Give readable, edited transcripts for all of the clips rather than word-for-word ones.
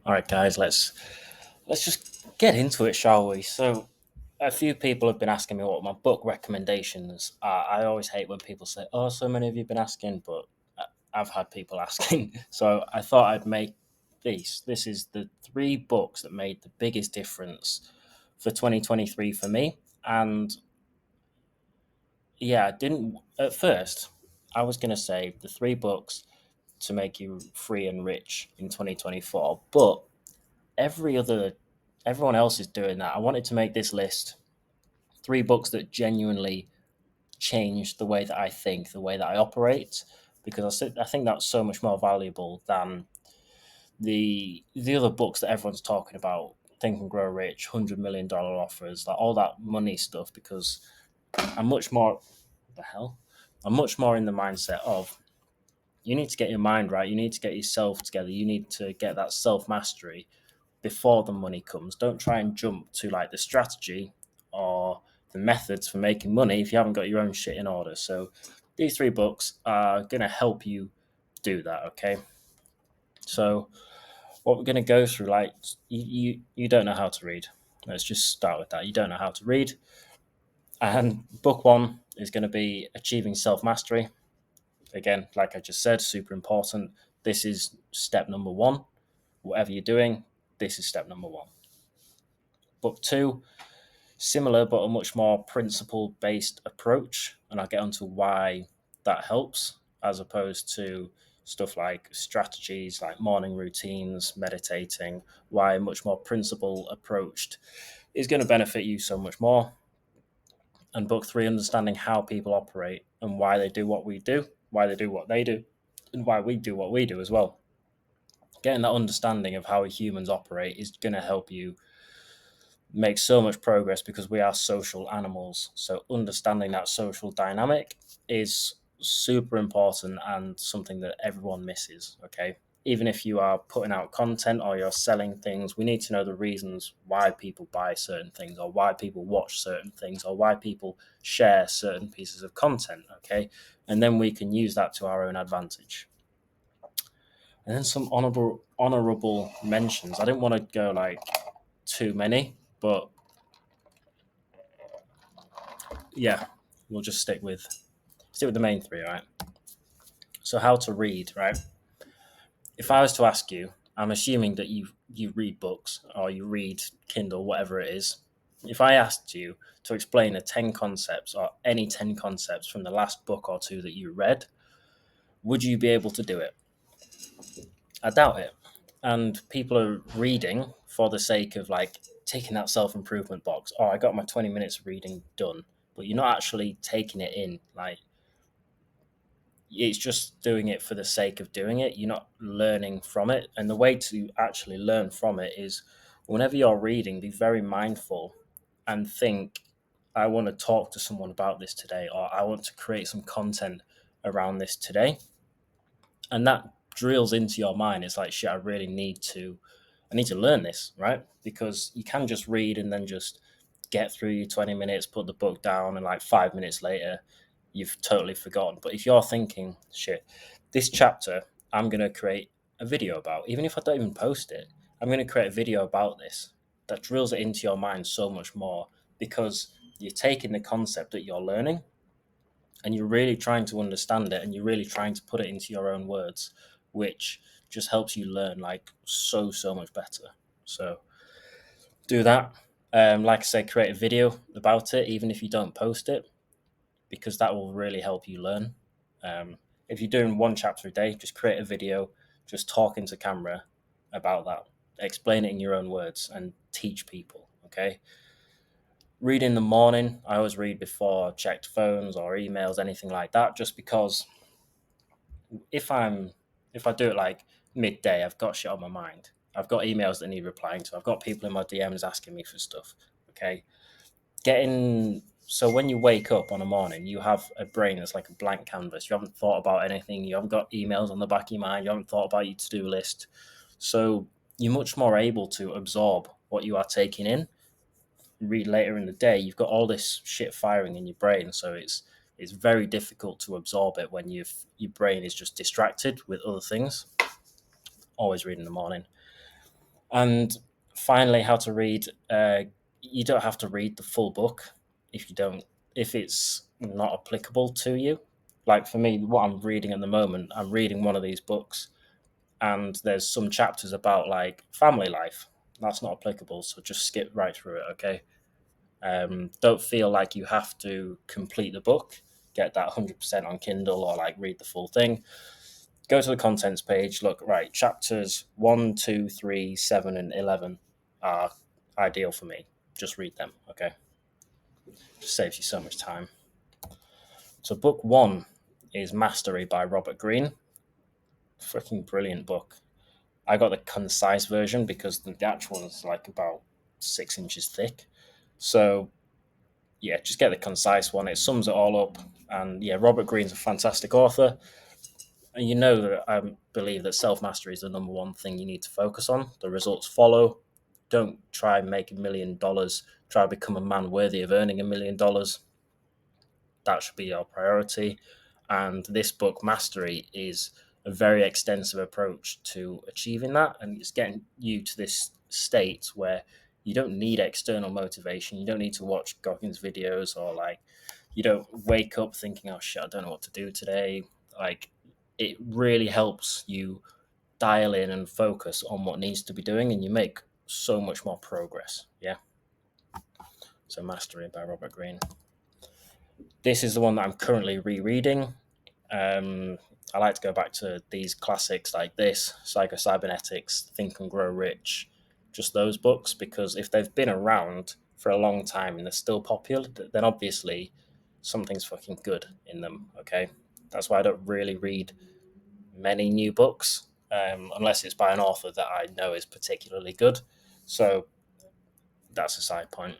All right, guys, let's just get into it, shall we? So, a few people have been asking me what my book recommendations are. I always hate when people say, "Oh, so many of you have been asking," but I've had people asking, so I thought I'd make these. This is the three books that made the biggest difference for 2023 for me. And yeah, I didn't at first. I was gonna say the three books to make you free and rich in 2024, but every other everyone else is doing that. I wanted to make this list three books that genuinely changed the way that I think, the way that I operate, because I think that's so much more valuable than the other books that everyone's talking about. Think and Grow Rich, $100 million offers, like all that money stuff. Because I'm much more what the hell. I'm much more in the mindset of you need to get your mind right. You need to get yourself together. You need to get that self mastery before the money comes. Don't try and jump to like the strategy or the methods for making money if you haven't got your own shit in order. So these three books are going to help you do that. Okay. So what we're going to go through, like you don't know how to read. Let's just start with that. You don't know how to read. And book one is going to be Achieving Self Mastery. Again, like I just said, super important. This is step number one. Whatever you're doing, this is step number one. Book two, similar but a much more principle based approach, and I'll get onto why that helps as opposed to stuff like strategies like morning routines, meditating, why a much more principle approached is going to benefit you so much more. And book three, understanding how people operate and why they do what we do, why they do what they do, and why we do what we do as well. Getting that understanding of how humans operate is going to help you make so much progress because we are social animals. So understanding that social dynamic is super important and something that everyone misses. Okay. Even if you are putting out content or you're selling things, we need to know the reasons why people buy certain things or why people watch certain things or why people share certain pieces of content. Okay. And then we can use that to our own advantage. And then some honorable mentions. I didn't want to go like too many, but yeah, we'll just stick with the main three, right? So how to read, right? If I was to ask you, I'm assuming that you read books or you read Kindle, whatever it is. If I asked you to explain a 10 concepts or any 10 concepts from the last book or two that you read, would you be able to do it? I doubt it. And people are reading for the sake of like taking that self improvement box. Oh, I got my 20 minutes of reading done. But you're not actually taking it in. Like, it's just doing it for the sake of doing it. You're not learning from it. And the way to actually learn from it is whenever you're reading, be very mindful and think, I want to talk to someone about this today, or I want to create some content around this today. And that drills into your mind. It's like, shit, I need to learn this, right? Because you can just read and then just get through your 20 minutes, put the book down, and like 5 minutes later, you've totally forgotten. But if you're thinking, shit, this chapter, I'm going to create a video about, even if I don't even post it, I'm going to create a video about this, that drills it into your mind so much more because you're taking the concept that you're learning and you're really trying to understand it and you're really trying to put it into your own words, which just helps you learn like so much better. So do that. Like I said, create a video about it, even if you don't post it, because that will really help you learn. If you're doing one chapter a day, just create a video, just talk into camera about that, explain it in your own words, and teach people. Okay. Read in the morning. I always read before I checked phones or emails, anything like that, just because if I'm if I do it like midday, I've got shit on my mind. I've got emails that need replying to. I've got people in my DMs asking me for stuff. Okay, getting so when you wake up on a morning, you have a brain that's like a blank canvas. You haven't thought about anything. You haven't got emails on the back of your mind. You haven't thought about your to-do list. So you're much more able to absorb what you are taking in. Read later in the day, you've got all this shit firing in your brain, so it's very difficult to absorb it when your brain is just distracted with other things. Always read in the morning. And finally, how to read. You don't have to read the full book if it's not applicable to you. Like for me, what I'm reading at the moment, I'm reading one of these books, and there's some chapters about like family life. That's not applicable, so just skip right through it. Okay. Don't feel like you have to complete the book, get that 100% on Kindle, or like read the full thing. Go to the contents page, look, right, chapters 1, 2, 3, 7, and 11 are ideal for me. Just read them, okay? Just saves you so much time. So, book one is Mastery by Robert Greene. Freaking brilliant book. I got the concise version because the actual is like about 6 inches thick. So, yeah, just get the concise one. It sums it all up. And yeah, Robert Greene's a fantastic author. And you know that I believe that self mastery is the number one thing you need to focus on. The results follow. Don't try and make $1 million. Try to become a man worthy of earning $1 million. That should be your priority. And this book, Mastery, is a very extensive approach to achieving that. And it's getting you to this state where you don't need external motivation. You don't need to watch Goggins videos, or like you don't wake up thinking, oh shit, I don't know what to do today. Like it really helps you dial in and focus on what needs to be doing, and you make so much more progress. Yeah. So Mastery by Robert Greene. This is the one that I'm currently rereading. I like to go back to these classics like this, Psycho-Cybernetics, Think and Grow Rich, just those books, because if they've been around for a long time and they're still popular, then obviously something's fucking good in them, okay? That's why I don't really read many new books, unless it's by an author that I know is particularly good. So that's a side point.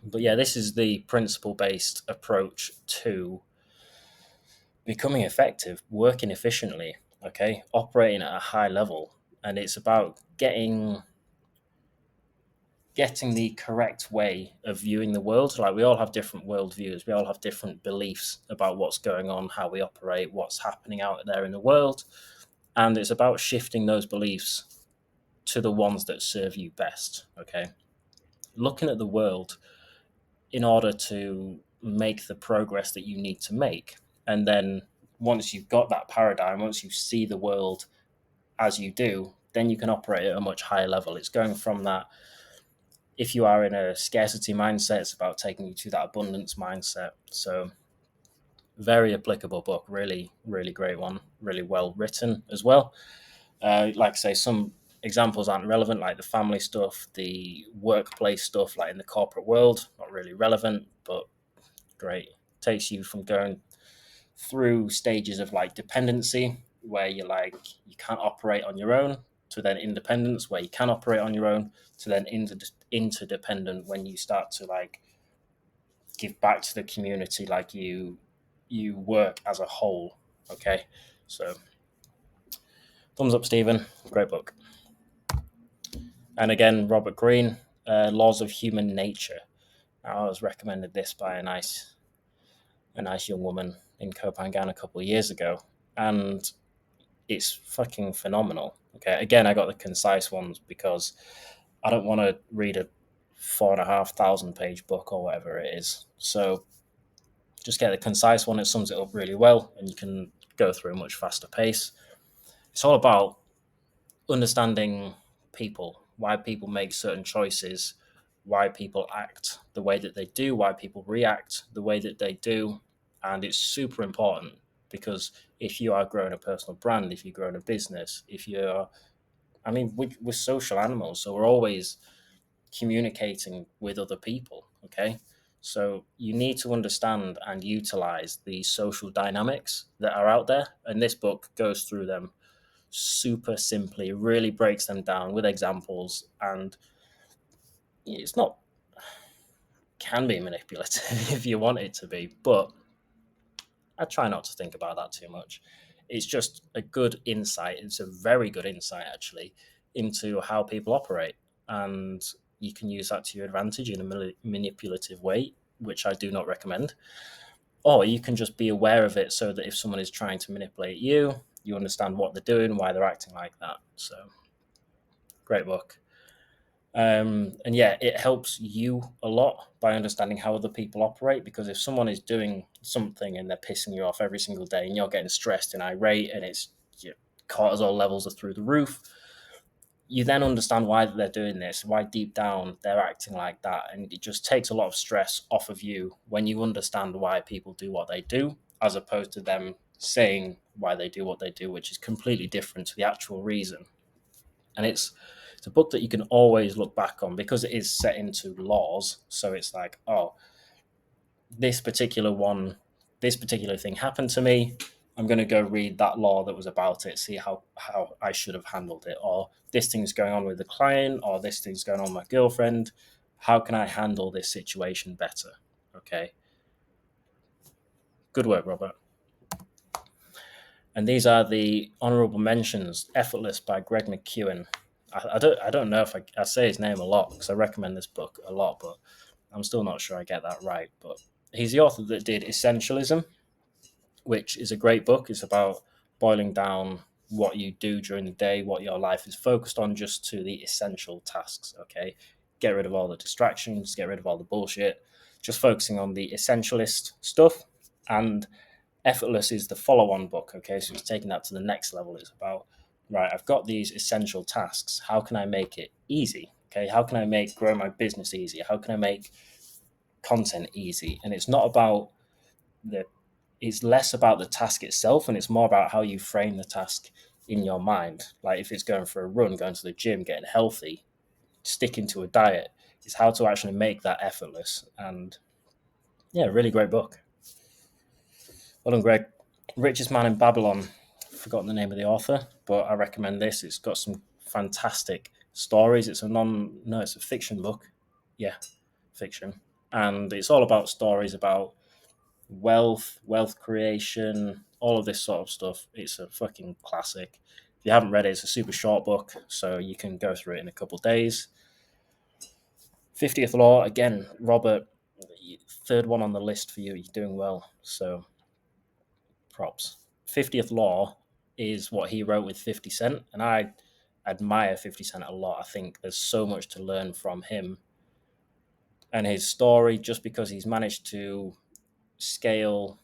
But yeah, this is the principle based approach to becoming effective, working efficiently, okay, operating at a high level. And it's about getting the correct way of viewing the world. Like we all have different worldviews, we all have different beliefs about what's going on, how we operate, what's happening out there in the world. And it's about shifting those beliefs to the ones that serve you best. Okay. Looking at the world in order to make the progress that you need to make. And then once you've got that paradigm, once you see the world as you do, then you can operate at a much higher level. It's going from that, if you are in a scarcity mindset, it's about taking you to that abundance mindset. So, very applicable book, really, really great one, really well written as well. Like I say, some examples aren't relevant, like the family stuff, the workplace stuff, like in the corporate world, not really relevant, but great. Takes you from going through stages of like dependency, where you're like, you can't operate on your own, to then independence, where you can operate on your own, to then interdependent, when you start to like give back to the community, like you work as a whole. Okay, so thumbs up, Stephen. Great book. And again, Robert Greene, Laws of Human Nature. I was recommended this by a nice young woman in Copenhagen a couple of years ago, and it's fucking phenomenal. Okay, again, I got the concise ones because I don't want to read a 4,500-page book or whatever it is. So just get the concise one. It sums it up really well, and you can go through a much faster pace. It's all about understanding people, why people make certain choices, why people act the way that they do, why people react the way that they do. And it's super important because if you are growing a personal brand, if you're growing a business, if you're, I mean, we're social animals, so we're always communicating with other people, okay? So you need to understand and utilize the social dynamics that are out there. And this book goes through them super simply, really breaks them down with examples, and it's not, can be manipulative if you want it to be, but I try not to think about that too much. It's just a good insight. It's a very good insight, actually, into how people operate. And you can use that to your advantage in a manipulative way, which I do not recommend. Or you can just be aware of it so that if someone is trying to manipulate you, you understand what they're doing, why they're acting like that. So, great book. And yeah, it helps you a lot by understanding how other people operate. Because if someone is doing something and they're pissing you off every single day, and you're getting stressed and irate, and it's your cortisol levels are through the roof, you then understand why they're doing this, why deep down they're acting like that, and it just takes a lot of stress off of you when you understand why people do what they do, as opposed to them saying why they do what they do, which is completely different to the actual reason. And it's a book that you can always look back on because it is set into laws. So it's like, oh, this particular one, this particular thing happened to me. I'm going to go read that law that was about it, see how I should have handled it. Or this thing's going on with the client, or this thing's going on with my girlfriend. How can I handle this situation better? Okay. Good work, Robert. And these are the honorable mentions. Effortless by Greg McKeown. I don't know if I say his name a lot because I recommend this book a lot, but I'm still not sure I get that right. But he's the author that did Essentialism, which is a great book. It's about boiling down what you do during the day, what your life is focused on, just to the essential tasks. Okay, get rid of all the distractions, get rid of all the bullshit, just focusing on the essentialist stuff. And Effortless is the follow-on book. Okay, so it's taking that to the next level. It's about, right, I've got these essential tasks. How can I make it easy? Okay, how can I make grow my business easy? How can I make content easy? And it's not about the it's less about the task itself, and it's more about how you frame the task in your mind. Like if it's going for a run, going to the gym, getting healthy, sticking to a diet, is how to actually make that effortless. And yeah, really great book. Well done, Greg. Richest Man in Babylon. I've forgotten the name of the author, but I recommend this. It's got some fantastic stories. It's a fiction book. Yeah, fiction. And it's all about stories about wealth creation, all of this sort of stuff. It's a fucking classic. If you haven't read it, it's a super short book, so you can go through it in a couple of days. 50th Law, again, Robert, third one on the list for you. You're doing well, so props. 50th Law is what he wrote with 50 Cent, and I admire 50 Cent a lot. I think there's so much to learn from him and his story, just because he's managed to scale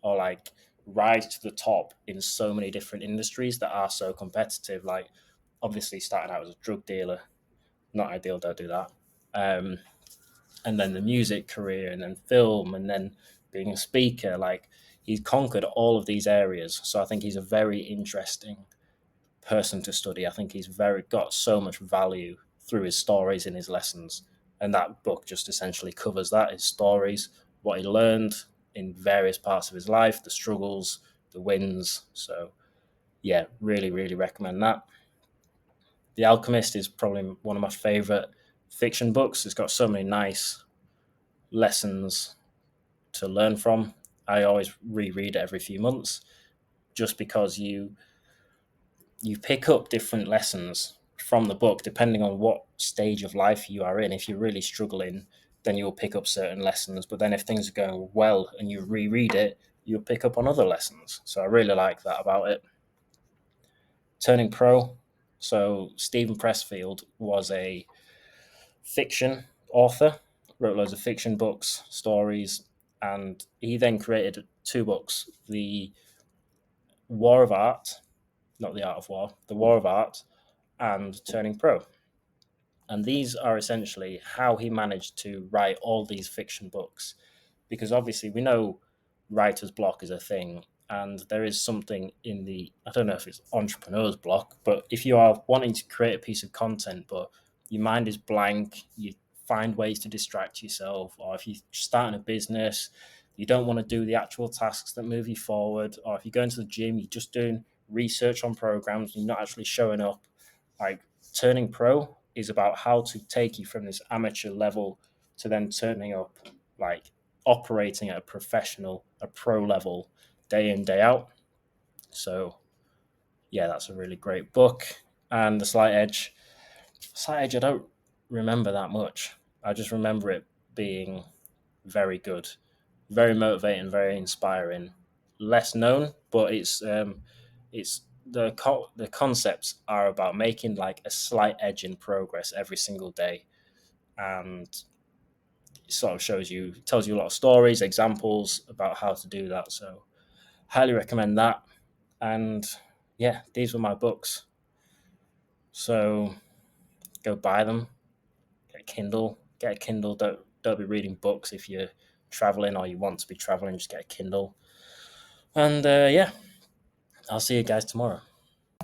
or like rise to the top in so many different industries that are so competitive. Like, obviously, starting out as a drug dealer, not ideal, don't do that. Um, and then the music career, and then film, and then being a speaker. Like, he's conquered all of these areas. So I think he's a very interesting person to study. I think he's very got so much value through his stories and his lessons. And that book just essentially covers that, his stories, what he learned in various parts of his life, the struggles, the wins. So yeah, really, really recommend that. The Alchemist is probably one of my favorite fiction books. It's got so many nice lessons to learn from. I always reread it every few months just because you pick up different lessons from the book depending on what stage of life you are in. If you're really struggling, then you'll pick up certain lessons. But then if things are going well and you reread it, you'll pick up on other lessons. So I really like that about it. Turning Pro. So Stephen Pressfield was a fiction author, wrote loads of fiction books, stories, and he then created two books: the War of Art, not the Art of War, the War of Art, and Turning Pro. And these are essentially how he managed to write all these fiction books. Because obviously, we know writer's block is a thing, and there is something in the, I don't know if it's entrepreneur's block, but if you are wanting to create a piece of content, but your mind is blank, you find ways to distract yourself, or if you're starting a business, you don't want to do the actual tasks that move you forward, or if you go into the gym, you're just doing research on programs, and you're not actually showing up. Like, Turning Pro is about how to take you from this amateur level to then turning up, like operating at a professional, a pro level, day in, day out. So yeah, that's a really great book. And The Slight Edge. Slight Edge, I don't remember that much. I just remember it being very good, very motivating, very inspiring. Less known, but it's the concepts are about making like a slight edge in progress every single day, and it sort of tells you a lot of stories, examples about how to do that. So highly recommend that. And yeah, these were my books. So go buy them. Get a Kindle. Get a Kindle. Don't be reading books if you're traveling or you want to be traveling. Just get a Kindle. And yeah, I'll see you guys tomorrow.